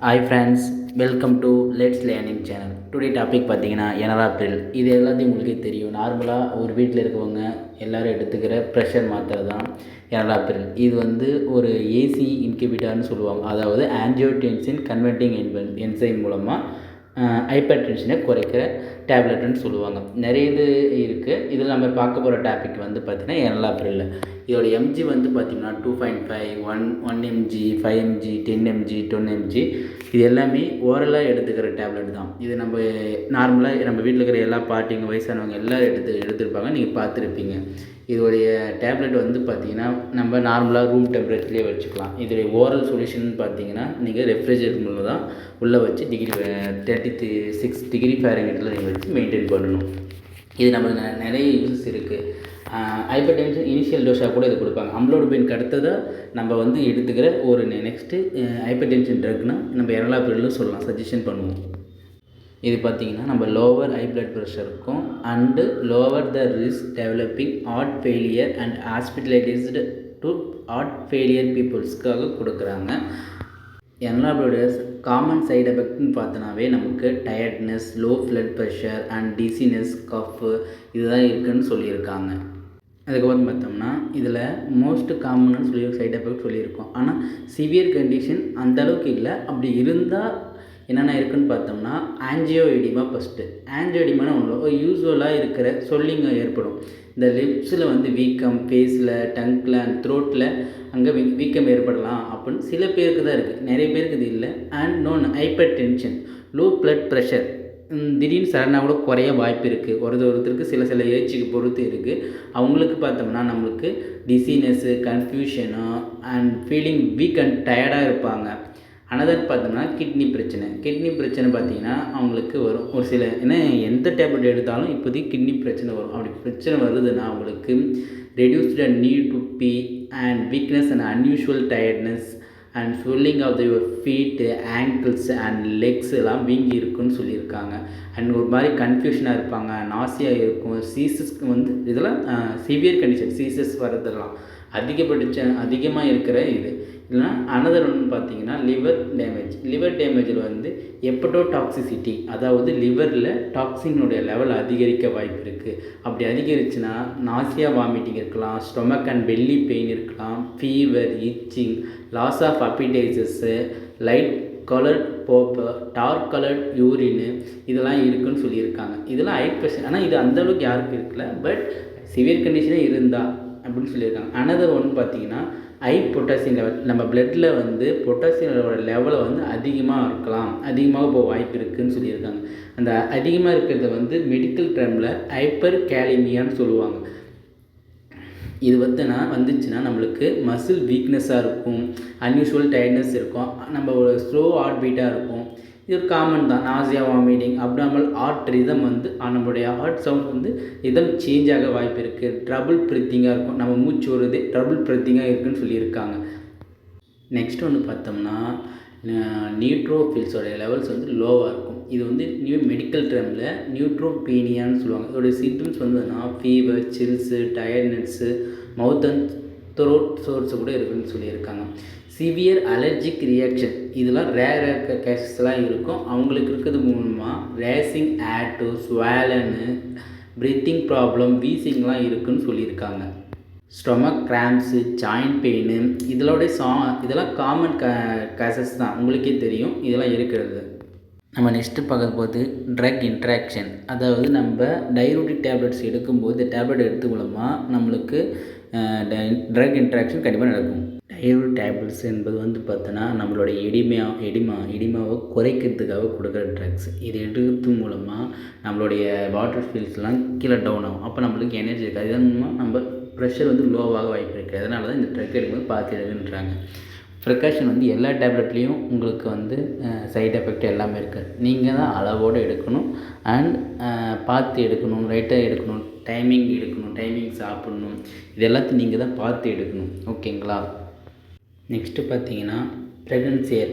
Hi friends, welcome to let's learning channel. Today topic பார்த்தீங்கன்னா எனலாப்ரில். இது எல்லாத்தையும் உங்களுக்கே தெரியும். நார்மலாக ஒரு வீட்டில் இருக்கவங்க எல்லோரும் எடுத்துக்கிற ப்ரெஷர் மாத்திரை தான் எனலாப்ரில். இது வந்து ஒரு ஏசி இன்கிபிட்டார்னு சொல்லுவாங்க. அதாவது ஆஞ்சியோடென்சின் கன்வெர்ட்டிங் என்சைம் மூலமாக ஹைப்பர் டென்ஷனை குறைக்கிற டேப்லெட்டுன்னு சொல்லுவாங்க. நிறைய இது இருக்குது. இதில் நம்ம பார்க்க போகிற டாபிக் வந்து பார்த்திங்கன்னா எனலாப்ரில். இதோட எம்ஜி வந்து பார்த்திங்கன்னா 2.5, 1 எம்ஜி, 5 எம்ஜி, 10 எம்ஜி, 20 எம்ஜி. இது எல்லாமே ஓரலாக எடுத்துக்கிற டேப்லெட் தான். இது நம்ம நார்மலாக நம்ம வீட்டில் இருக்கிற எல்லா பாட்டிங்க, வயசானவங்க எல்லோரும் எடுத்துருப்பாங்க. நீங்கள் பார்த்துருப்பீங்க. இதோடைய டேப்லெட் வந்து பார்த்திங்கன்னா நம்ம நார்மலாக ரூம் டெம்பரேச்சர்லேயே வச்சுக்கலாம். இதோடைய ஓரல் சொல்யூஷன் பார்த்திங்கன்னா நீங்கள் ரெஃப்ரிஜரேட்டர் மூலம் தான் உள்ளே வச்சு 36 டிகிரி ஃபாரன்ஹீட்டில் நீங்கள் வச்சு மெயின்டைன் பண்ணணும். இது நம்மளுக்கு நிறைய யூஸஸ் இருக்குது. ஹைப்பர் டென்ஷன் இனிஷியல் டோஸாக கூட இது கொடுப்பாங்க. அம்லோடபினுக்கு அடுத்ததாக நம்ம வந்து எடுத்துக்கிற ஒரு நெக்ஸ்ட்டு ஹைப்பர் டென்ஷன் ட்ரக்னால் நம்ம எனலாப்ரில்னு சொல்லலாம், சஜஷன் பண்ணுவோம். இது பார்த்திங்கன்னா நம்ம லோவர் ஹை பிளட் ப்ரெஷருக்கும் and lower the risk developing heart failure and hospitalized to heart failure பீப்புள்ஸ்க்காக கொடுக்குறாங்க. எனலாப்ரிலுடைய காமன் சைடு எஃபெக்ட்னு பார்த்தோன்னாவே நமக்கு tiredness, low blood pressure and dizziness, cough இதுதான் இருக்குதுன்னு சொல்லியிருக்காங்க. அதுக்கப்புறம் பார்த்தோம்னா இதில் மோஸ்ட் காமன்னு சொல்லி சைடு எஃபெக்ட் சொல்லியிருக்கோம். ஆனால் சிவியர் கண்டிஷன் அந்தளவுக்கு இல்லை. அப்படி இருந்தால் என்னென்ன இருக்குதுன்னு பார்த்தோம்னா ஆஞ்சியோ எடிமா ஃபஸ்ட்டு. ஆஞ்சியோ எடிமானா ஒன்று யூஸ்வலாக இருக்கிற சொல்லிங்க ஏற்படும். இந்த லிப்ஸில் வந்து வீக்கம், ஃபேஸில், டங்கில் அண்ட் த்ரோட்டில் அங்கே வீக்கம் ஏற்படலாம் அப்படின்னு சில பேருக்கு தான் இருக்குது. நிறைய பேருக்கு இது இல்லை. And known hyper tension, low blood pressure திடீர்னு சடனாக கூட குறைய வாய்ப்பு இருக்குது. ஒருத்தருக்கு சில ஏஜுக்கு பொறுத்து இருக்குது. அவங்களுக்கு பார்த்தோம்னா நம்மளுக்கு dizziness, confusion and feeling weak and டயர்டாக இருப்பாங்க. அனதர் பார்த்தோம்னா கிட்னி பிரச்சனை பார்த்திங்கன்னா அவங்களுக்கு வரும். ஒரு சில ஏன்னா எந்த டேப்லெட் எடுத்தாலும் இப்போதைக்கு கிட்னி பிரச்சனை வரும். அப்படி பிரச்சனை வருதுன்னா அவங்களுக்கு reduced need to pee and weakness and unusual tiredness and swelling of your feet, ankles and legs எல்லாம் வீங்கி இருக்குன்னு சொல்லியிருக்காங்க. அண்ட் ஒரு மாதிரி கன்ஃபியூஷனாக இருப்பாங்க, நாசியாக இருக்கும். சீசஸ்க்கு வந்து இதெல்லாம் சிவியர் கண்டிஷன், சீசஸ் வரதெல்லாம் அதிகமாக இருக்கிற இது. இல்லைனா அனதர் ஒன்று பார்த்தீங்கன்னா லிவர் டேமேஜில் வந்து எப்படோடாக்சிசிட்டி, அதாவது லிவரில் டாக்ஸினுடைய லெவல் அதிகரிக்க வாய்ப்பு இருக்குது. அப்படி அதிகரிச்சுன்னா நாசியா, வாமிட்டிங் இருக்கலாம், ஸ்டொமக் அண்ட் பெல்லி பெயின் இருக்கலாம், fever, itching, loss of appetites, light coloured poop, dark coloured யூரின்னு இதெல்லாம் இருக்குதுன்னு சொல்லியிருக்காங்க. இதெல்லாம் 8%. ஆனால் இது அந்தளவுக்கு யாருக்கு இருக்குல்ல, பட் சிவியர் கண்டிஷனே இருந்தால் அப்படின்னு சொல்லியிருக்காங்க. அனதர் ஒன்று பார்த்தீங்கன்னா ஹை பொட்டாசியம் லெவல். நம்ம பிளட்டில் வந்து பொட்டாசியம் லெவலை வந்து அதிகமாக போக வாய்ப்பு இருக்குதுன்னு சொல்லியிருக்காங்க. அந்த அதிகமாக இருக்கிறத வந்து மெடிக்கல் டேர்மில் ஹைப்பர் கேலிமியான்னு சொல்லுவாங்க. இது வந்துச்சுன்னா நம்மளுக்கு மசில் வீக்னஸாக இருக்கும், அன்யூஷுவல் டயர்ட்னஸ் இருக்கும், நம்ம ஒரு ஸ்லோ ஹார்ட் பீட்டாக இருக்கும். இது ஒரு காமன் தான். நாசியா, வாமிட்டிங், அப்டாமல் ஹார்ட் ரிதம் வந்து நம்மளுடைய ஹார்ட் சவுண்ட் வந்து ரிதம் சேஞ்ச் ஆக வாய்ப்பு இருக்குது. ட்ரபிள் ப்ரீத்திங்காக இருக்கும், நம்ம மூச்சு வருது ட்ரபிள் ப்ரீத்திங்காக இருக்குதுன்னு சொல்லியிருக்காங்க. நெக்ஸ்ட் ஒன்று பார்த்தோம்னா நியூட்ரோஃபில்ஸோடைய லெவல்ஸ் வந்து லோவாக இருக்கும். இது வந்து மெடிக்கல் டேர்மில் நியூட்ரோபீனியான்னு சொல்லுவாங்க. இதோடைய சிம்டம்ஸ் வந்துன்னா fever, chills, tiredness, mouth and throat sores கூட இருக்குதுன்னு சொல்லியிருக்காங்க. சிவியர் அலர்ஜிக் ரியாக்ஷன் இதெல்லாம் ரேர் கேசஸ்லாம் இருக்கும். அவங்களுக்கு இருக்கிறது மூலமாக ரேசிங் ஆட்டோ, ஸ்வாலனு, ப்ரீத்திங் ப்ராப்ளம், வீசிங்லாம் இருக்குதுன்னு சொல்லியிருக்காங்க. ஸ்டொமக் கிராம்ப்ஸு, ஜாயிண்ட் பெயின் இதெல்லாம் காமன் கேசஸ் தான், உங்களுக்கே தெரியும் இதெல்லாம் இருக்கிறது. நம்ம நெக்ஸ்ட்டு பார்க்க போது ட்ரக் இன்ட்ராக்ஷன். அதாவது நம்ம டையூரிட்டிக் டேப்லெட்ஸ் எடுக்கும்போது இந்த டேப்லெட் எடுத்து மூலமாக நம்மளுக்கு ட்ரக் இன்ட்ராக்ஷன் கண்டிப்பாக நடக்கும். டையூரிட்டிக் டேப்லெட்ஸ் என்பது வந்து பார்த்தோன்னா நம்மளுடைய எடிமாவை குறைக்கிறதுக்காக கொடுக்குற ட்ரக்ஸ். இது எடுக்கிறது மூலமாக நம்மளுடைய வாட்டர் ஃபீல்ஸ்லாம் கீழே டவுன் ஆகும். அப்போ நம்மளுக்கு எனர்ஜி இருக்காது. இதன் மூலமாக நம்ம ப்ரெஷர் வந்து லோவாக வாய்ப்பு இருக்குது. அதனால தான் இந்த ட்ரக் எடுக்கும்போது பார்த்து எடுக்குன்றாங்க. ப்ரிகாஷன் வந்து எல்லா டேப்லெட்லேயும் உங்களுக்கு வந்து சைடு எஃபெக்ட் எல்லாமே இருக்குது. நீங்கள் தான் அளவோடு எடுக்கணும் அண்ட் பார்த்து எடுக்கணும், ரைட்டாக எடுக்கணும், டைமிங் சாப்பிட்ணும். இது எல்லாத்தையும் நீங்கள் தான் பார்த்து எடுக்கணும். ஓகேங்களா? நெக்ஸ்ட்டு பார்த்தீங்கன்னா ப்ரெக்னென்சியாக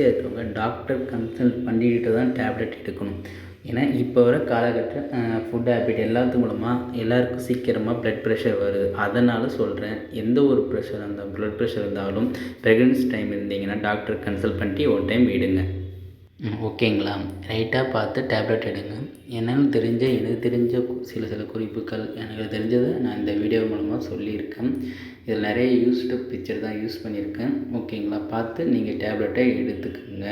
இருக்கிறவங்க டாக்டர் கன்சல்ட் பண்ணிக்கிட்டு தான் டேப்லெட் எடுக்கணும். ஏன்னா இப்போ வர காலகட்ட ஃபுட் ஹேபிட் எல்லாத்து மூலமாக எல்லாருக்கும் சீக்கிரமாக ப்ளட் ப்ரெஷர் வருது. அதனால் சொல்கிறேன், எந்த ஒரு ப்ரெஷர் இருந்தாலும் ப்ளட் ப்ரெஷர் இருந்தாலும் ப்ரெக்னன்சி டைம் இருந்தீங்கன்னா டாக்டர் கன்சல்ட் பண்ணிட்டு ஒரு டைம் விடுங்க. ஓகேங்களா? ரைட்டாக பார்த்து டேப்லெட் எடுங்க. எனக்கு தெரிஞ்ச சில குறிப்புகள் எனக்கு தெரிஞ்சதை நான் இந்த வீடியோ மூலமாக சொல்லியிருக்கேன். இதில் நிறைய யூஸ்டு பிக்சர் தான் யூஸ் பண்ணியிருக்கேன். ஓகேங்களா? பார்த்து நீங்கள் டேப்லெட்டை எடுத்துக்கோங்க.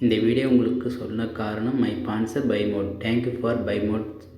இந்த வீடியோ உங்களுக்கு சொன்ன காரணம் my sponsor Bymod. Thank you for by mode.